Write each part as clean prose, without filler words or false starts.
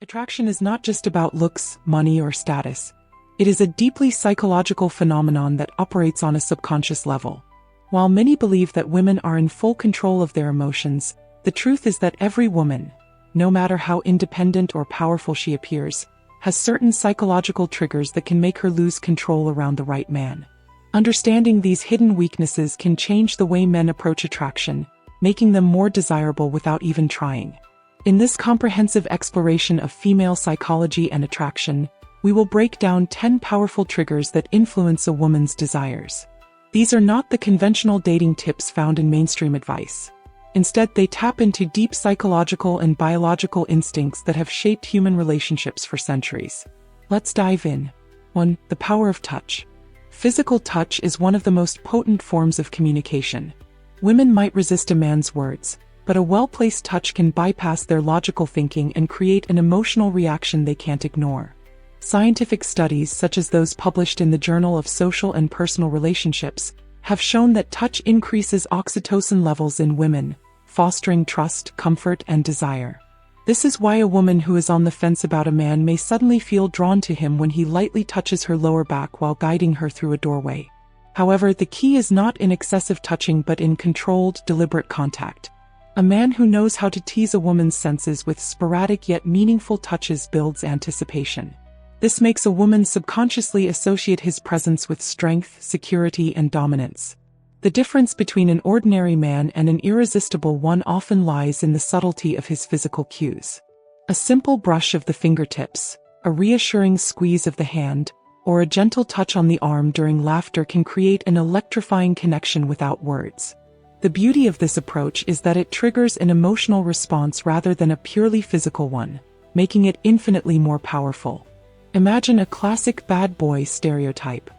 Attraction is not just about looks, money, or status. It is a deeply psychological phenomenon that operates on a subconscious level. While many believe that women are in full control of their emotions, the truth is that every woman, no matter how independent or powerful she appears, has certain psychological triggers that can make her lose control around the right man. Understanding these hidden weaknesses can change the way men approach attraction, making them more desirable without even trying. In this comprehensive exploration of female psychology and attraction, we will break down 10 powerful triggers that influence a woman's desires. These are not the conventional dating tips found in mainstream advice. Instead, they tap into deep psychological and biological instincts that have shaped human relationships for centuries. Let's dive in. 1. The power of touch. Physical touch is one of the most potent forms of communication. Women might resist a man's words, but a well-placed touch can bypass their logical thinking and create an emotional reaction they can't ignore. Scientific studies, such as those published in the Journal of Social and Personal Relationships, have shown that touch increases oxytocin levels in women, fostering trust, comfort, and desire. This is why a woman who is on the fence about a man may suddenly feel drawn to him when he lightly touches her lower back while guiding her through a doorway. However, the key is not in excessive touching but in controlled, deliberate contact. A man who knows how to tease a woman's senses with sporadic yet meaningful touches builds anticipation. This makes a woman subconsciously associate his presence with strength, security, and dominance. The difference between an ordinary man and an irresistible one often lies in the subtlety of his physical cues. A simple brush of the fingertips, a reassuring squeeze of the hand, or a gentle touch on the arm during laughter can create an electrifying connection without words. The beauty of this approach is that it triggers an emotional response rather than a purely physical one, making it infinitely more powerful. Imagine a classic bad boy stereotype.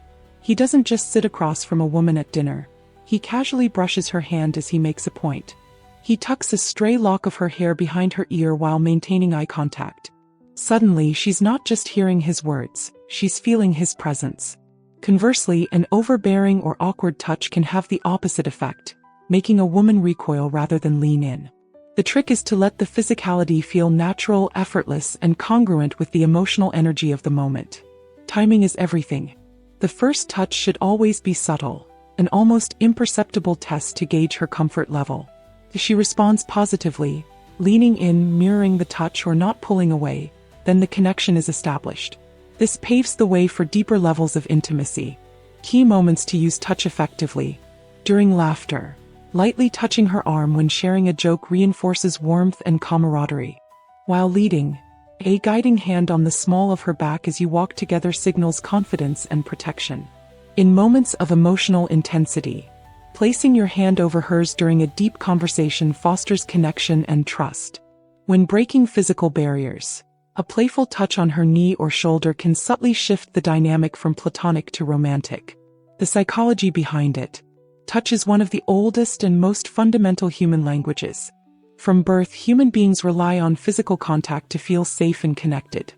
He doesn't just sit across from a woman at dinner. He casually brushes her hand as he makes a point. He tucks a stray lock of her hair behind her ear while maintaining eye contact. Suddenly, she's not just hearing his words, she's feeling his presence. Conversely, an overbearing or awkward touch can have the opposite effect, making a woman recoil rather than lean in. The trick is to let the physicality feel natural, effortless, and congruent with the emotional energy of the moment. Timing is everything. The first touch should always be subtle, an almost imperceptible test to gauge her comfort level. If she responds positively, leaning in, mirroring the touch, or not pulling away, then the connection is established. This paves the way for deeper levels of intimacy. Key moments to use touch effectively. During laughter, lightly touching her arm when sharing a joke reinforces warmth and camaraderie. While leading, a guiding hand on the small of her back as you walk together signals confidence and protection. In moments of emotional intensity, placing your hand over hers during a deep conversation fosters connection and trust. When breaking physical barriers, a playful touch on her knee or shoulder can subtly shift the dynamic from platonic to romantic. The psychology behind it. Touch is one of the oldest and most fundamental human languages. From birth, human beings rely on physical contact to feel safe and connected.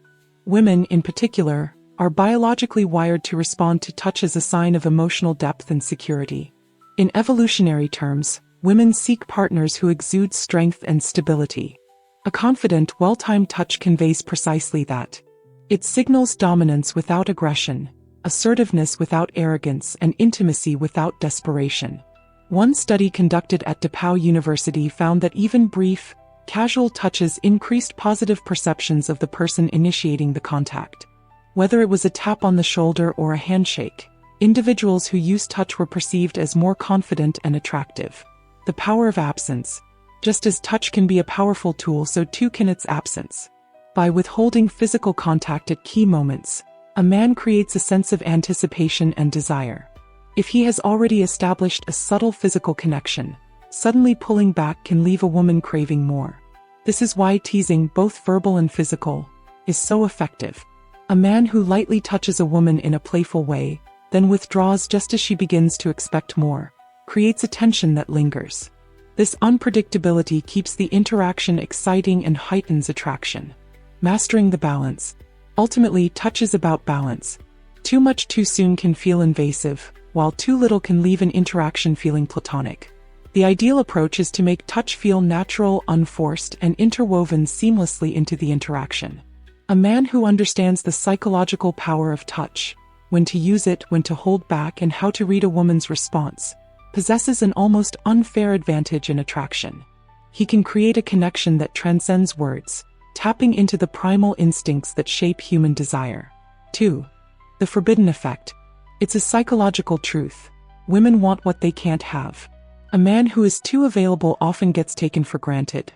Women, in particular, are biologically wired to respond to touch as a sign of emotional depth and security. In evolutionary terms, women seek partners who exude strength and stability. A confident, well-timed touch conveys precisely that. It signals dominance without aggression, assertiveness without arrogance, and intimacy without desperation. One study conducted at DePauw University found that even brief, casual touches increased positive perceptions of the person initiating the contact. Whether it was a tap on the shoulder or a handshake, individuals who used touch were perceived as more confident and attractive. The power of absence. Just as touch can be a powerful tool, so too can its absence. By withholding physical contact at key moments, a man creates a sense of anticipation and desire. If he has already established a subtle physical connection, suddenly pulling back can leave a woman craving more. This is why teasing, both verbal and physical, is so effective. A man who lightly touches a woman in a playful way, then withdraws just as she begins to expect more, creates a tension that lingers. This unpredictability keeps the interaction exciting and heightens attraction. Mastering the balance. Ultimately, touch is about balance. Too much too soon can feel invasive, while too little can leave an interaction feeling platonic. The ideal approach is to make touch feel natural, unforced, and interwoven seamlessly into the interaction. A man who understands the psychological power of touch, when to use it, when to hold back, and how to read a woman's response, possesses an almost unfair advantage in attraction. He can create a connection that transcends words, tapping into the primal instincts that shape human desire. 2. The forbidden effect. It's a psychological truth. Women want what they can't have. A man who is too available often gets taken for granted.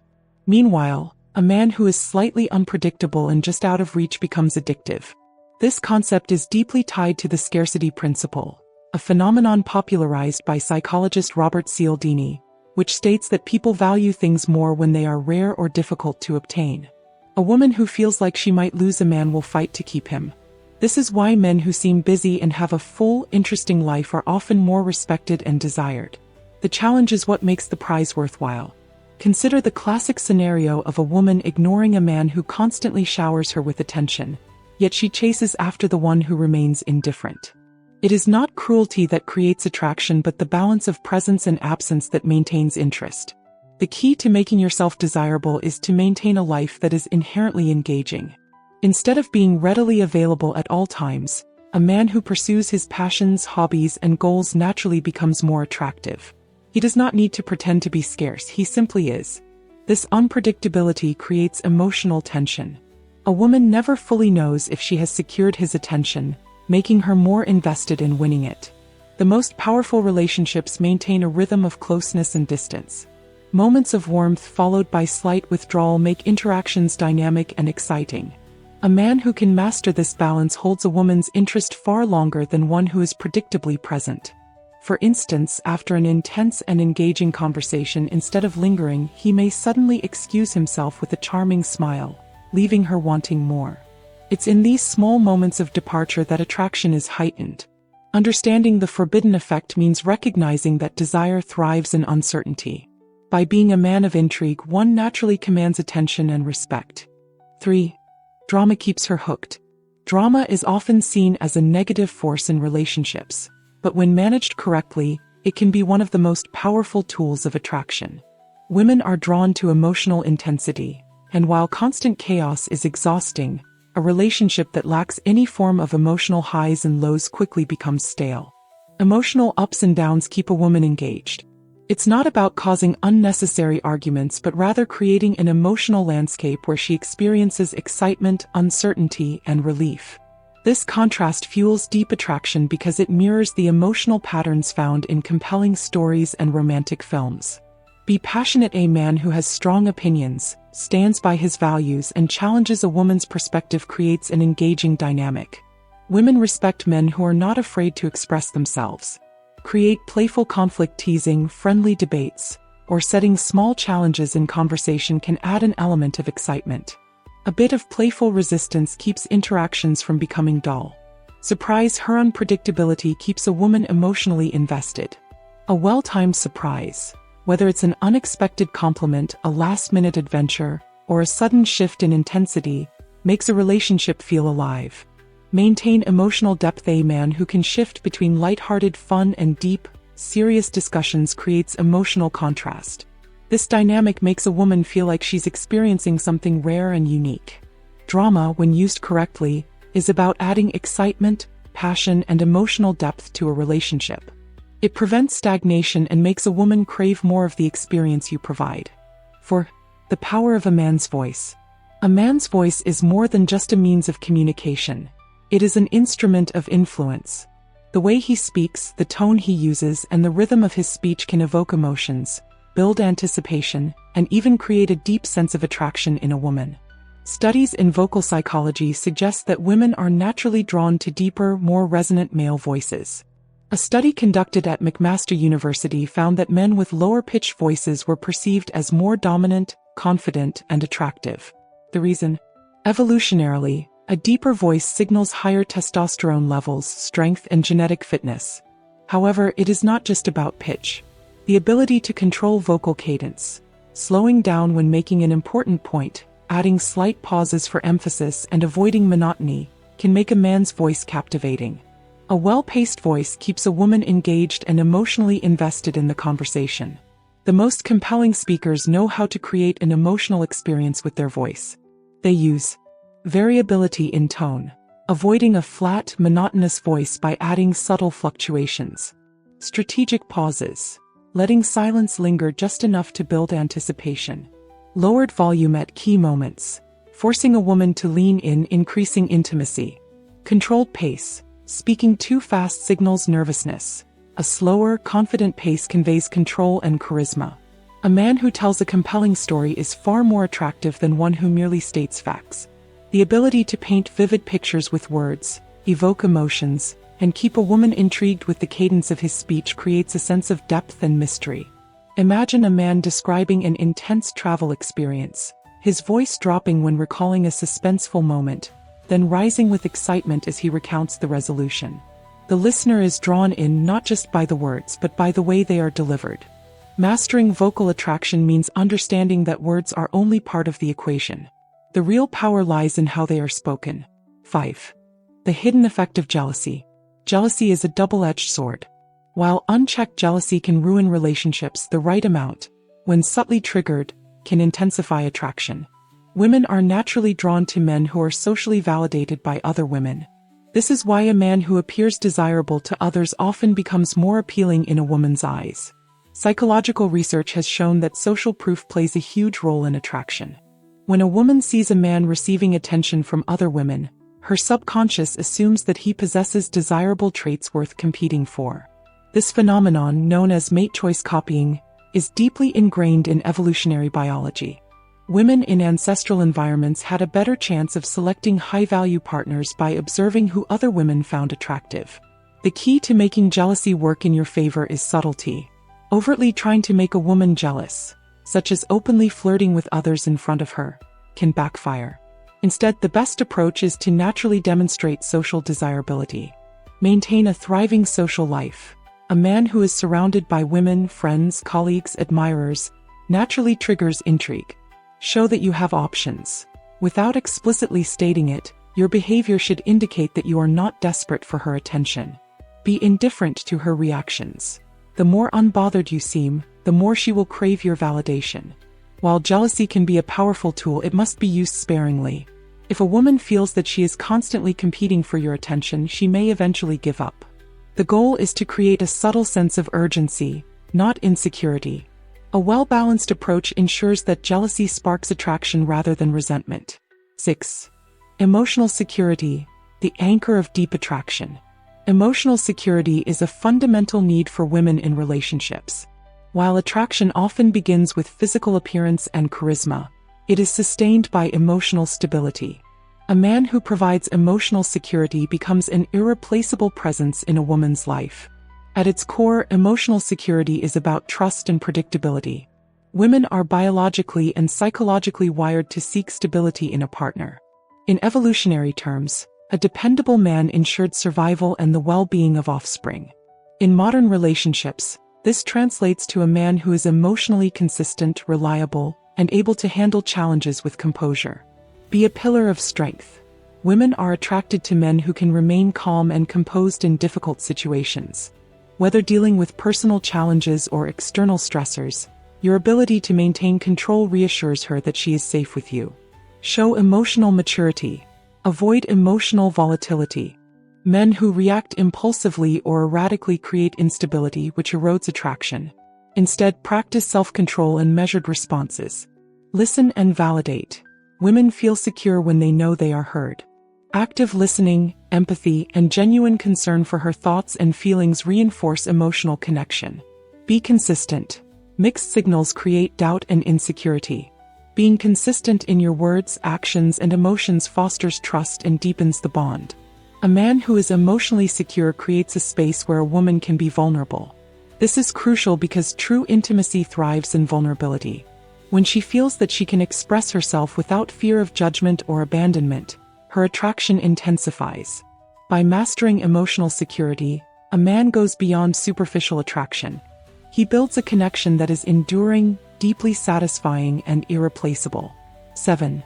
Meanwhile, a man who is slightly unpredictable and just out of reach becomes addictive. This concept is deeply tied to the scarcity principle, a phenomenon popularized by psychologist Robert Cialdini, which states that people value things more when they are rare or difficult to obtain. A woman who feels like she might lose a man will fight to keep him. This is why men who seem busy and have a full, interesting life are often more respected and desired. The challenge is what makes the prize worthwhile. Consider the classic scenario of a woman ignoring a man who constantly showers her with attention, yet she chases after the one who remains indifferent. It is not cruelty that creates attraction, but the balance of presence and absence that maintains interest. The key to making yourself desirable is to maintain a life that is inherently engaging. Instead of being readily available at all times, a man who pursues his passions, hobbies, and goals naturally becomes more attractive. He does not need to pretend to be scarce, he simply is. This unpredictability creates emotional tension. A woman never fully knows if she has secured his attention, making her more invested in winning it. The most powerful relationships maintain a rhythm of closeness and distance. Moments of warmth followed by slight withdrawal make interactions dynamic and exciting. A man who can master this balance holds a woman's interest far longer than one who is predictably present. For instance, after an intense and engaging conversation, instead of lingering, he may suddenly excuse himself with a charming smile, leaving her wanting more. It's in these small moments of departure that attraction is heightened. Understanding the forbidden effect means recognizing that desire thrives in uncertainty. By being a man of intrigue, one naturally commands attention and respect. 3. Drama keeps her hooked. Drama is often seen as a negative force in relationships, but when managed correctly, it can be one of the most powerful tools of attraction. Women are drawn to emotional intensity, and while constant chaos is exhausting, a relationship that lacks any form of emotional highs and lows quickly becomes stale. Emotional ups and downs keep a woman engaged. It's not about causing unnecessary arguments, but rather creating an emotional landscape where she experiences excitement, uncertainty, and relief. This contrast fuels deep attraction because it mirrors the emotional patterns found in compelling stories and romantic films. Be passionate. A man who has strong opinions, stands by his values, and challenges a woman's perspective creates an engaging dynamic. Women respect men who are not afraid to express themselves. Create playful conflict. Teasing, friendly debates, or setting small challenges in conversation can add an element of excitement. A bit of playful resistance keeps interactions from becoming dull. Surprise. Her unpredictability keeps a woman emotionally invested. A well-timed surprise, whether it's an unexpected compliment, a last-minute adventure, or a sudden shift in intensity, makes a relationship feel alive. Maintain emotional depth. A man who can shift between lighthearted fun and deep, serious discussions creates emotional contrast. This dynamic makes a woman feel like she's experiencing something rare and unique. Drama, when used correctly, is about adding excitement, passion, and emotional depth to a relationship. It prevents stagnation and makes a woman crave more of the experience you provide. 4. The power of a man's voice. A man's voice is more than just a means of communication. It is an instrument of influence. The way he speaks, the tone he uses, and the rhythm of his speech can evoke emotions, build anticipation, and even create a deep sense of attraction in a woman. Studies in vocal psychology suggest that women are naturally drawn to deeper, more resonant male voices. A study conducted at McMaster University found that men with lower-pitched voices were perceived as more dominant, confident, and attractive. The reason? Evolutionarily, a deeper voice signals higher testosterone levels, strength, and genetic fitness. However, it is not just about pitch. The ability to control vocal cadence, slowing down when making an important point, adding slight pauses for emphasis, and avoiding monotony, can make a man's voice captivating. A well-paced voice keeps a woman engaged and emotionally invested in the conversation. The most compelling speakers know how to create an emotional experience with their voice. They use Variability in tone. Avoiding a flat, monotonous voice by adding subtle fluctuations. Strategic pauses. Letting silence linger just enough to build anticipation. Lowered volume at key moments. Forcing a woman to lean in, increasing intimacy. Controlled pace. Speaking too fast signals nervousness. A slower, confident pace conveys control and charisma. A man who tells a compelling story is far more attractive than one who merely states facts. The ability to paint vivid pictures with words, evoke emotions, and keep a woman intrigued with the cadence of his speech creates a sense of depth and mystery. Imagine a man describing an intense travel experience, his voice dropping when recalling a suspenseful moment, then rising with excitement as he recounts the resolution. The listener is drawn in not just by the words but by the way they are delivered. Mastering vocal attraction means understanding that words are only part of the equation. The real power lies in how they are spoken. 5. The hidden effect of jealousy. Jealousy is a double-edged sword. While unchecked jealousy can ruin relationships, the right amount, when subtly triggered, can intensify attraction. Women are naturally drawn to men who are socially validated by other women. This is why a man who appears desirable to others often becomes more appealing in a woman's eyes. Psychological research has shown that social proof plays a huge role in attraction. When a woman sees a man receiving attention from other women, her subconscious assumes that he possesses desirable traits worth competing for. This phenomenon, known as mate choice copying, is deeply ingrained in evolutionary biology. Women in ancestral environments had a better chance of selecting high-value partners by observing who other women found attractive. The key to making jealousy work in your favor is subtlety. Overtly trying to make a woman jealous, such as openly flirting with others in front of her, can backfire. Instead, the best approach is to naturally demonstrate social desirability. Maintain a thriving social life. A man who is surrounded by women, friends, colleagues, admirers, naturally triggers intrigue. Show that you have options. Without explicitly stating it, your behavior should indicate that you are not desperate for her attention. Be indifferent to her reactions. The more unbothered you seem, the more she will crave your validation. While jealousy can be a powerful tool, it must be used sparingly. If a woman feels that she is constantly competing for your attention, she may eventually give up. The goal is to create a subtle sense of urgency, not insecurity. A well-balanced approach ensures that jealousy sparks attraction rather than resentment. 6. Emotional security, the anchor of deep attraction. Emotional security is a fundamental need for women in relationships. While attraction often begins with physical appearance and charisma, it is sustained by emotional stability. A man who provides emotional security becomes an irreplaceable presence in a woman's life. At its core, emotional security is about trust and predictability. Women are biologically and psychologically wired to seek stability in a partner. In evolutionary terms, a dependable man ensured survival and the well-being of offspring. In modern relationships, this translates to a man who is emotionally consistent, reliable, and able to handle challenges with composure. Be a pillar of strength. Women are attracted to men who can remain calm and composed in difficult situations. Whether dealing with personal challenges or external stressors, your ability to maintain control reassures her that she is safe with you. Show emotional maturity. Avoid emotional volatility. Men who react impulsively or erratically create instability, which erodes attraction. Instead, practice self-control and measured responses. Listen and validate. Women feel secure when they know they are heard. Active listening, empathy, and genuine concern for her thoughts and feelings reinforce emotional connection. Be consistent. Mixed signals create doubt and insecurity. Being consistent in your words, actions, and emotions fosters trust and deepens the bond. A man who is emotionally secure creates a space where a woman can be vulnerable. This is crucial because true intimacy thrives in vulnerability. When she feels that she can express herself without fear of judgment or abandonment, her attraction intensifies. By mastering emotional security, a man goes beyond superficial attraction. He builds a connection that is enduring, deeply satisfying, and irreplaceable. 7.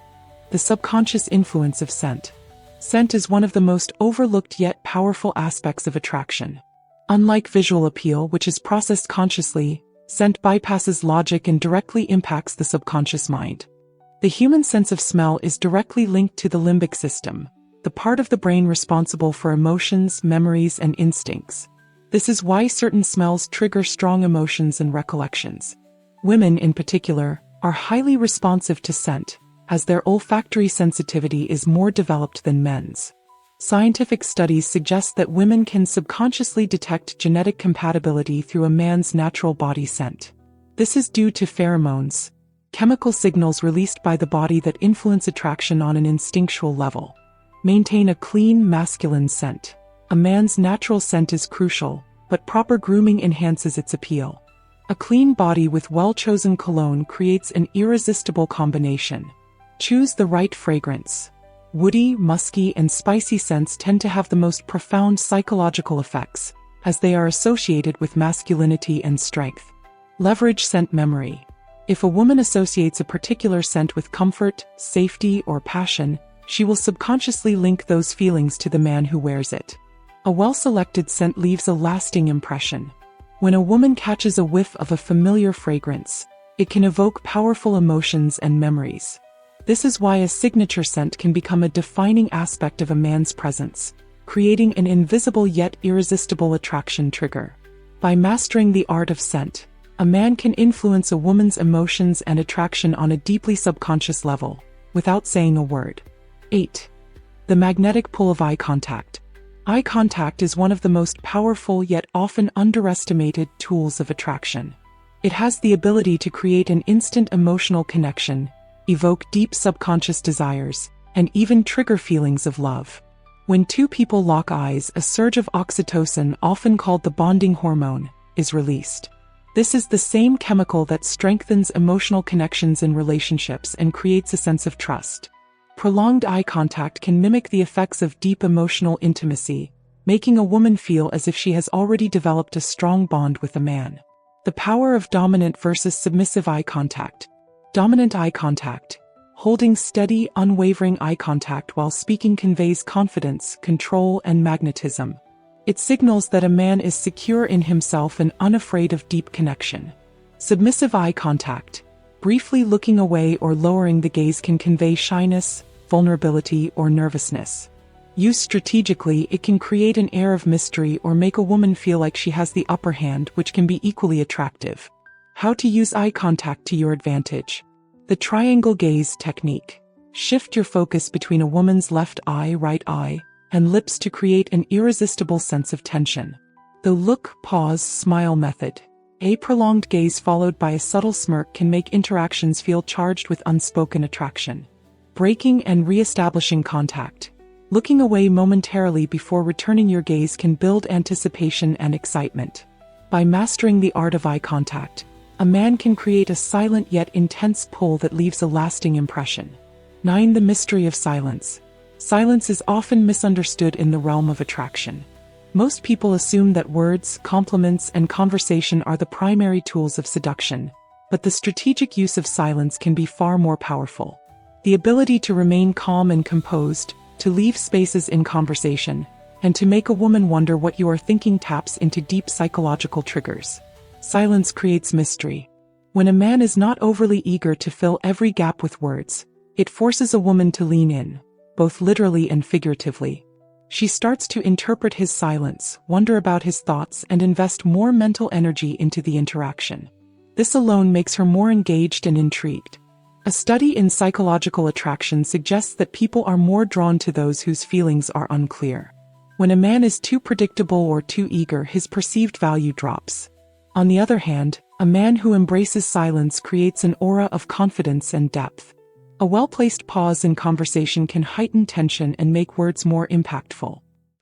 The subconscious influence of scent. Scent is one of the most overlooked yet powerful aspects of attraction. Unlike visual appeal, which is processed consciously, scent bypasses logic and directly impacts the subconscious mind. The human sense of smell is directly linked to the limbic system, the part of the brain responsible for emotions, memories, and instincts. This is why certain smells trigger strong emotions and recollections. Women, in particular, are highly responsive to scent, as their olfactory sensitivity is more developed than men's. Scientific studies suggest that women can subconsciously detect genetic compatibility through a man's natural body scent. This is due to pheromones, chemical signals released by the body that influence attraction on an instinctual level. Maintain a clean, masculine scent. A man's natural scent is crucial, but proper grooming enhances its appeal. A clean body with well-chosen cologne creates an irresistible combination. Choose the right fragrance. Woody, musky, and spicy scents tend to have the most profound psychological effects, as they are associated with masculinity and strength. Leverage scent memory. If a woman associates a particular scent with comfort, safety, or passion, she will subconsciously link those feelings to the man who wears it. A well-selected scent leaves a lasting impression. When a woman catches a whiff of a familiar fragrance, it can evoke powerful emotions and memories. This is why a signature scent can become a defining aspect of a man's presence, creating an invisible yet irresistible attraction trigger. By mastering the art of scent, a man can influence a woman's emotions and attraction on a deeply subconscious level, without saying a word. 8. The magnetic pull of eye contact. Eye contact is one of the most powerful yet often underestimated tools of attraction. It has the ability to create an instant emotional connection, evoke deep subconscious desires, and even trigger feelings of love. When two people lock eyes, a surge of oxytocin, often called the bonding hormone, is released. This is the same chemical that strengthens emotional connections in relationships and creates a sense of trust. Prolonged eye contact can mimic the effects of deep emotional intimacy, making a woman feel as if she has already developed a strong bond with a man. The power of dominant versus submissive eye contact. Dominant eye contact. Holding steady, unwavering eye contact while speaking conveys confidence, control, and magnetism. It signals that a man is secure in himself and unafraid of deep connection. Submissive eye contact. Briefly looking away or lowering the gaze can convey shyness, vulnerability, or nervousness. Used strategically, it can create an air of mystery or make a woman feel like she has the upper hand, which can be equally attractive. How to use eye contact to your advantage. The triangle gaze technique. Shift your focus between a woman's left eye, right eye, and lips to create an irresistible sense of tension. The look, pause, smile method. A prolonged gaze followed by a subtle smirk can make interactions feel charged with unspoken attraction. Breaking and re-establishing contact. Looking away momentarily before returning your gaze can build anticipation and excitement. By mastering the art of eye contact, a man can create a silent yet intense pull that leaves a lasting impression. 9. The mystery of silence. Silence is often misunderstood in the realm of attraction. Most people assume that words, compliments, and conversation are the primary tools of seduction, but the strategic use of silence can be far more powerful. The ability to remain calm and composed, to leave spaces in conversation, and to make a woman wonder what you are thinking taps into deep psychological triggers. Silence creates mystery. When a man is not overly eager to fill every gap with words, it forces a woman to lean in, both literally and figuratively. She starts to interpret his silence, wonder about his thoughts, and invest more mental energy into the interaction. This alone makes her more engaged and intrigued. A study in psychological attraction suggests that people are more drawn to those whose feelings are unclear. When a man is too predictable or too eager, his perceived value drops. On the other hand, a man who embraces silence creates an aura of confidence and depth. A well-placed pause in conversation can heighten tension and make words more impactful.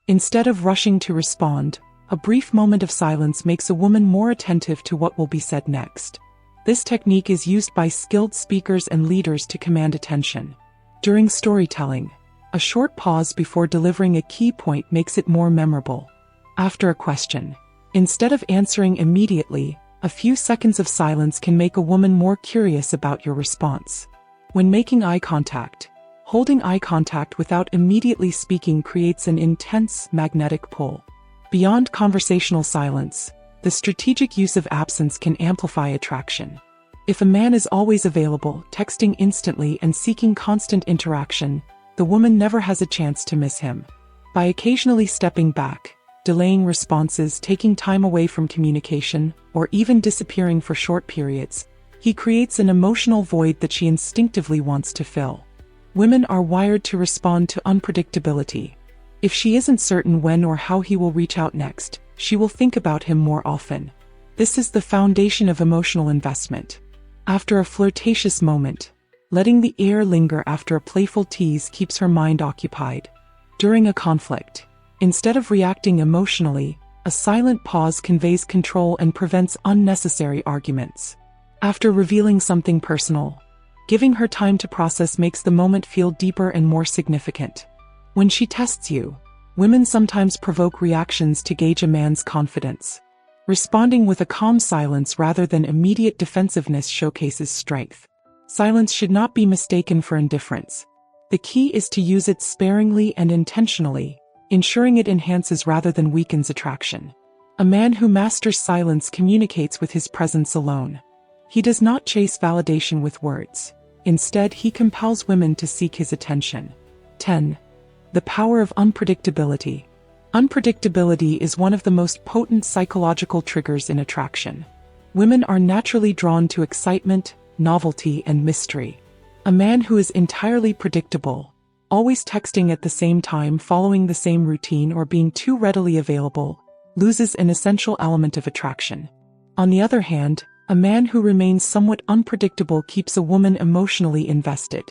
Instead of rushing to respond, a brief moment of silence makes a woman more attentive to what will be said next. This technique is used by skilled speakers and leaders to command attention. During storytelling, a short pause before delivering a key point makes it more memorable. After a question, instead of answering immediately, a few seconds of silence can make a woman more curious about your response. When making eye contact, holding eye contact without immediately speaking creates an intense magnetic pull. Beyond conversational silence, the strategic use of absence can amplify attraction. If a man is always available, texting instantly and seeking constant interaction, the woman never has a chance to miss him. By occasionally stepping back, delaying responses, taking time away from communication, or even disappearing for short periods, he creates an emotional void that she instinctively wants to fill. Women are wired to respond to unpredictability. If she isn't certain when or how he will reach out next, she will think about him more often. This is the foundation of emotional investment. After a flirtatious moment, letting the air linger after a playful tease keeps her mind occupied. During a conflict, instead of reacting emotionally, a silent pause conveys control and prevents unnecessary arguments. After revealing something personal, giving her time to process makes the moment feel deeper and more significant. When she tests you, women sometimes provoke reactions to gauge a man's confidence. Responding with a calm silence rather than immediate defensiveness showcases strength. Silence should not be mistaken for indifference. The key is to use it sparingly and intentionally, ensuring it enhances rather than weakens attraction. A man who masters silence communicates with his presence alone. He does not chase validation with words. Instead, he compels women to seek his attention. 10. The power of unpredictability. Unpredictability is one of the most potent psychological triggers in attraction. Women are naturally drawn to excitement, novelty, and mystery. A man who is entirely predictable, always texting at the same time, following the same routine, or being too readily available, loses an essential element of attraction. On the other hand, a man who remains somewhat unpredictable keeps a woman emotionally invested.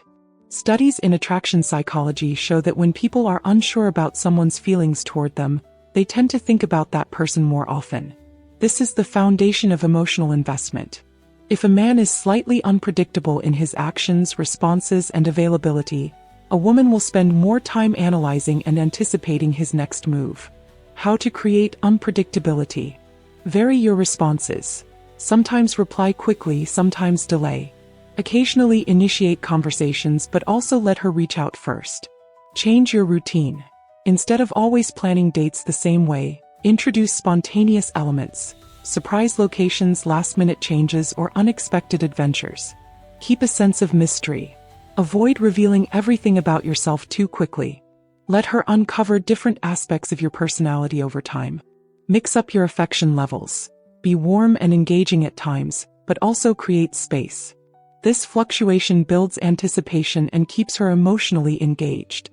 Studies in attraction psychology show that when people are unsure about someone's feelings toward them, they tend to think about that person more often. This is the foundation of emotional investment. If a man is slightly unpredictable in his actions, responses, and availability, a woman will spend more time analyzing and anticipating his next move. How to create unpredictability. Vary your responses. Sometimes reply quickly, sometimes delay. Occasionally initiate conversations, but also let her reach out first. Change your routine. Instead of always planning dates the same way, introduce spontaneous elements. Surprise locations, last-minute changes, or unexpected adventures. Keep a sense of mystery. Avoid revealing everything about yourself too quickly. Let her uncover different aspects of your personality over time. Mix up your affection levels. Be warm and engaging at times, but also create space. This fluctuation builds anticipation and keeps her emotionally engaged.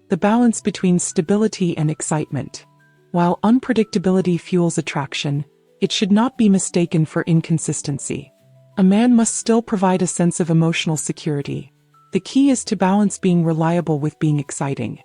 The balance between stability and excitement. While unpredictability fuels attraction, it should not be mistaken for inconsistency. A man must still provide a sense of emotional security. The key is to balance being reliable with being exciting.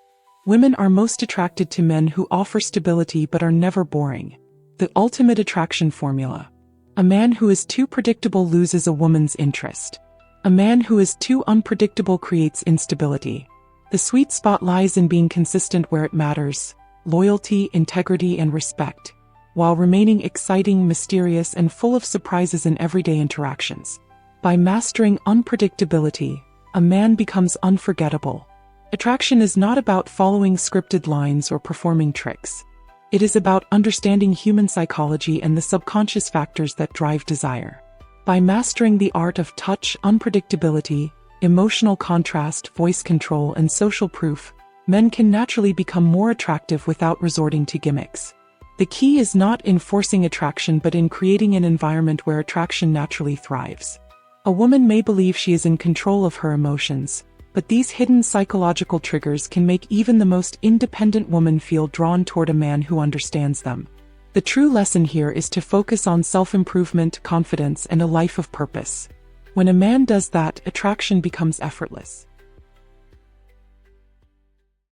Women are most attracted to men who offer stability but are never boring. The ultimate attraction formula. A man who is too predictable loses a woman's interest. A man who is too unpredictable creates instability. The sweet spot lies in being consistent where it matters, loyalty, integrity, and respect, while remaining exciting, mysterious, and full of surprises in everyday interactions. By mastering unpredictability, a man becomes unforgettable. Attraction is not about following scripted lines or performing tricks. It is about understanding human psychology and the subconscious factors that drive desire. By mastering the art of touch, unpredictability, emotional contrast, voice control, and social proof, men can naturally become more attractive without resorting to gimmicks. The key is not in forcing attraction but in creating an environment where attraction naturally thrives. A woman may believe she is in control of her emotions, but these hidden psychological triggers can make even the most independent woman feel drawn toward a man who understands them. The true lesson here is to focus on self-improvement, confidence, and a life of purpose. When a man does that, attraction becomes effortless.